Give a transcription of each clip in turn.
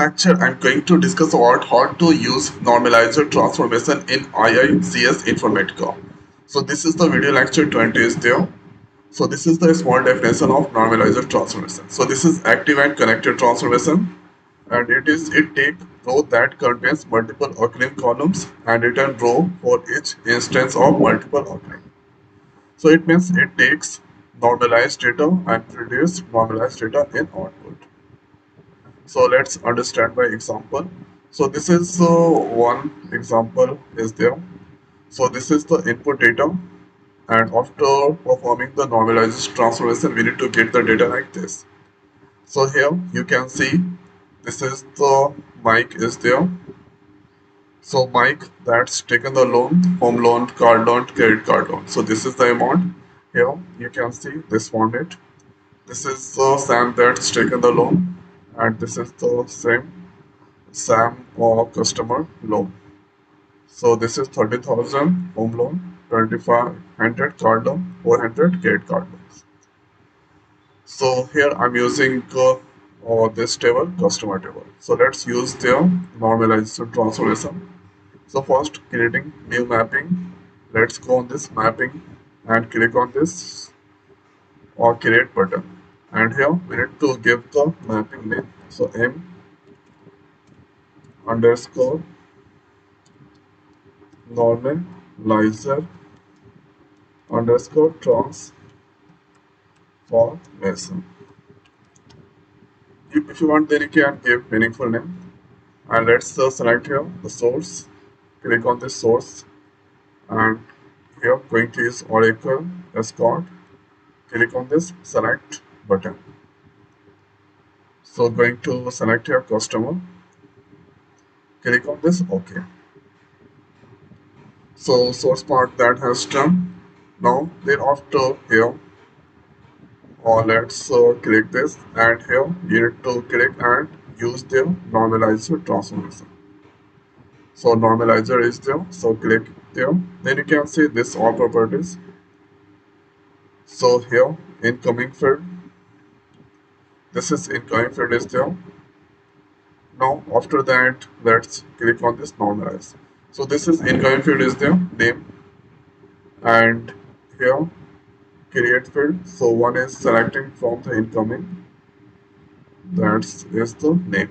Lecture, I'm going to discuss about how to use Normalizer Transformation in IICS Informatica. So this is the video lecture 20 is there. So this is the small definition of Normalizer Transformation. So this is active and connected transformation, and it take row that contains multiple occurring columns and return row for each instance of multiple occurring. So it means it takes normalized data and produce normalized data in output. So let's understand by example. So this is one example is there. So this is the input data, and after performing the normalized transformation, we need to get the data like this. So here you can see this is the mic is there. So mic that's taken the loan, home loan, car loan, credit card loan. So this is the amount. Here you can see this format. This is the Sam that's taken the loan, and this is the same Sam or customer loan. So this is 30,000 home loan, 2,500 car loan, 400 credit card loans. So here I'm using this table, customer table. So let's use their normalization transformation. So first creating new mapping. Let's go on this mapping and click on this or create button. And here we need to give the mapping name. So m underscore normalizer underscore transformation. If you want, then you can give meaningful name. And let's select here the source. Click on this source, and here going to use Oracle Escort. Click on this select button. So going to select your customer. Click on this OK. So source part that has done. Now thereafter here, or let's click this, and here you need to click and use the normalizer transformation. So normalizer is there, so click there. Then you can see this all properties. So here incoming field, this is incoming field is there. Now after that, let's click on this normalize. So this is incoming field is there, name, and here create field. So one is selecting from the incoming, that is the name.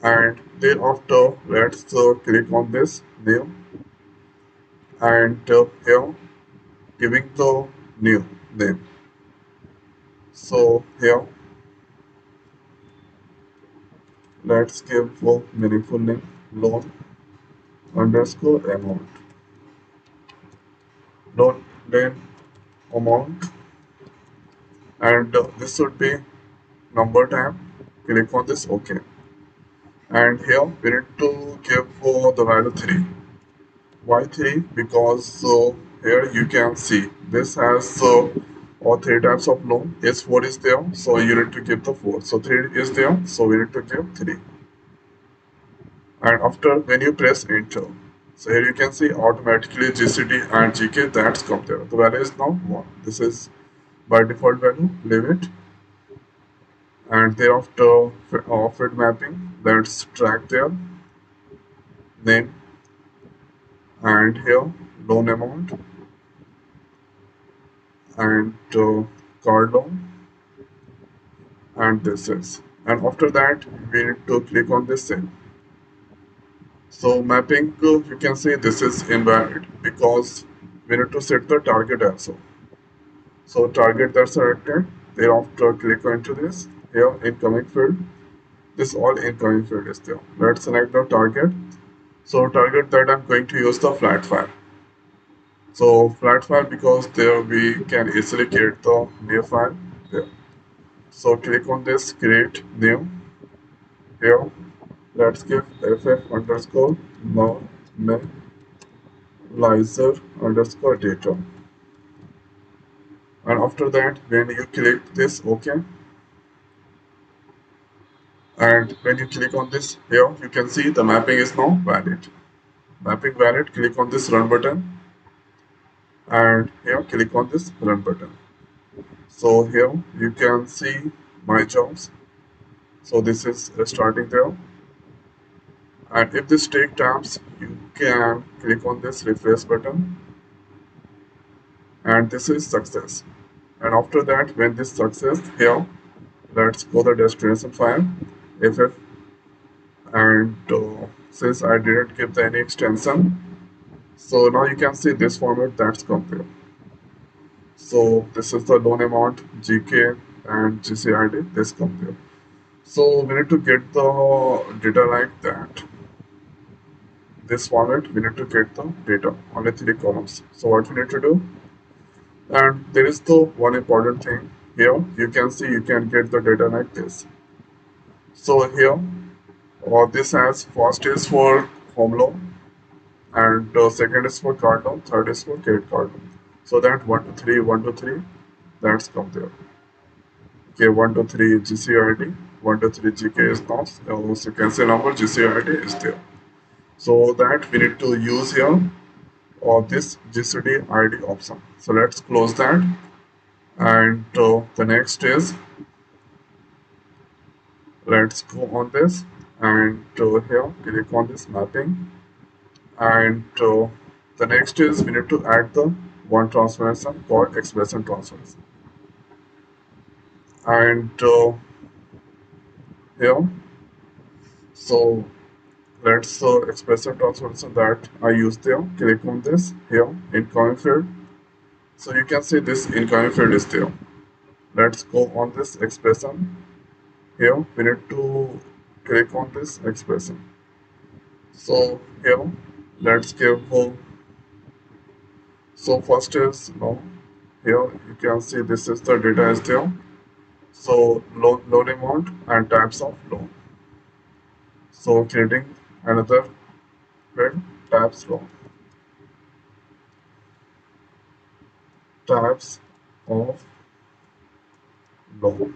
And thereafter, let's click on this new, and here giving the new name. So here let's give a meaningful name, loan underscore amount. Loan name amount, and this should be number type. Click on this OK. And here we need to give the value 3. Why 3? Because here you can see this has or 3 types of loan. S4 is there, so you need to give the 4. So 3 is there, so we need to give 3. And after when you press enter, so here you can see automatically gcd and gk that's come there. The value is now 1. This is by default value, leave it. And thereafter field mapping, let's track their name, and here loan amount, and card loan, and this is. And after that we need to click on this same. So mapping, you can see this is invalid because we need to set the target also. So target that's selected, thereafter click into this, here incoming field, this all incoming field is there. Let's select the target. So target that I'm going to use the flat file. So flat file because there we can easily create the new file there. So click on this create new. Here let's give ff underscore normalizer underscore data. And after that, when you click this OK, and when you click on this here, you can see the mapping is now valid. Mapping valid, click on this run button, and here click on this run button. So here you can see my jobs. So this is starting there. And if this take tabs, you can click on this refresh button, and this is success. And after that, when this success here, let's go the destination file, ff, and since I didn't give the any extension, so now you can see this format that's come there. So this is the loan amount, GK and GCID, this come there. So we need to get the data like that. This format, we need to get the data, only three columns. So what we need to do, and there is the one important thing here, you can see you can get the data like this. So here, this has first is for home loan, and second is for car loan, third is for credit card loan. So that 1 to 3, 1 to 3, that's come there. Okay, 1 to 3 GCID, 1 to 3 GK is not, sequential number GCID is there. So that we need to use here or this gcd ID option. So let's close that, and the next is let's go on this, and here click on this mapping, and the next is we need to add the one transformation called expression transformation, and here, so let's expression transformation that I used there. Click on this here incoming field. So you can see this incoming field is there. Let's go on this expression. Here we need to click on this expression. So here let's give so first is no. Here you can see this is the data is there. So loan amount and types of loan. So creating another field, types loan. Types of loan.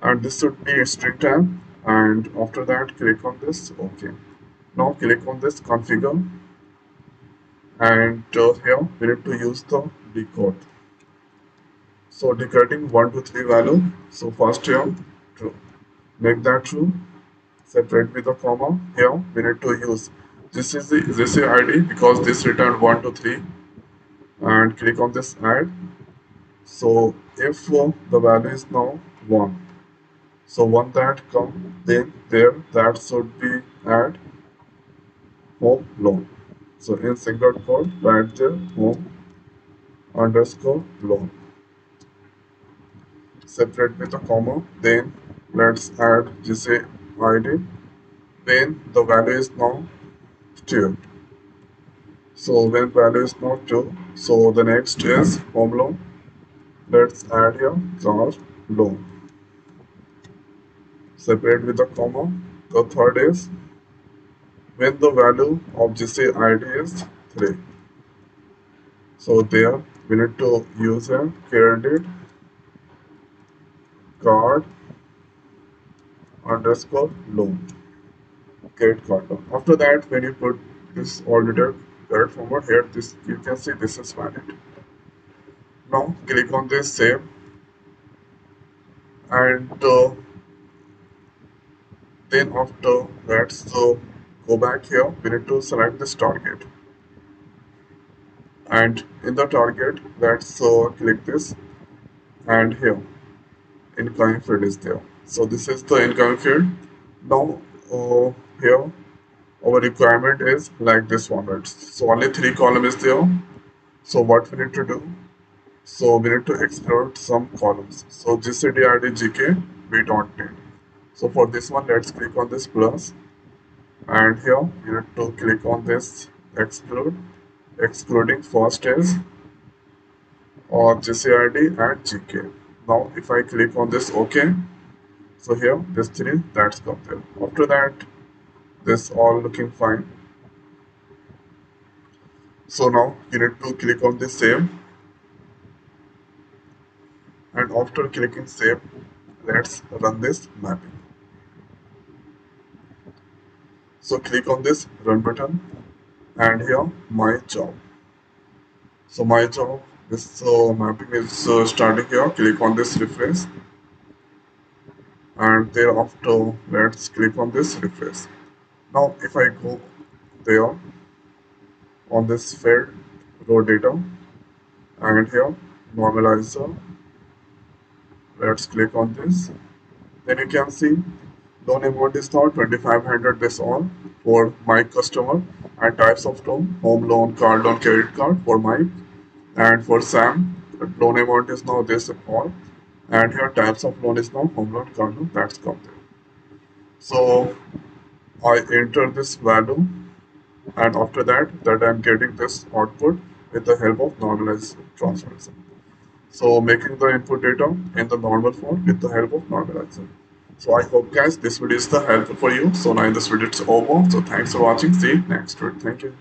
And this should be a string type, and after that click on this OK. Now click on this configure, and here we need to use the decode. So decoding 1 to 3 value. So first here true, make that true, separate with a comma. Here we need to use this is the ID because this returned 1 to 3, and click on this add. So if the value is now 1, so one that come then there, that should be add home loan. So in single quote write there home underscore loan, separate with a comma. Then let's add gcid when the value is now 2. So when value is not 2, so the next is home loan. Let's add here car loan, separate with a comma. The third is when the value of gcid is 3. So there we need to use a credit card underscore loan, credit card loan. After that, when you put this all detail correct format here, this you can see this is valid. Now click on this save, and then after let's go back here. We need to select this target, and in the target let's click this, and here incoming field is there. So this is the incoming field. Now here our requirement is like this format. So only 3 columns is there. So what we need to do? So we need to exclude some columns. So gcd gk we don't need. So for this one, let's click on this plus, and here you need to click on this exclude. Excluding first is or gcid and gk. Now if I click on this OK, so here this 3 that's come there. After that, this all looking fine. So now you need to click on this save, and after clicking save, let's run this mapping. So click on this run button, and here my job. So my job, this mapping is starting here. Click on this refresh, and thereafter let's click on this refresh. Now if I go there on this field row data and here normalizer, let's click on this. Then you can see loan amount is now 2500 this all for my customer, and types of loan home loan, car loan, credit card for Mike, and for Sam the loan amount is now this all, and here types of loan is now home loan, car loan, that's come there. So I enter this value, and after that I'm getting this output with the help of normalized transformation. So making the input data in the normal form with the help of normalizer. So I hope guys this video is the helpful for you. So now in this video it's over. So thanks for watching. See you next video. Thank you.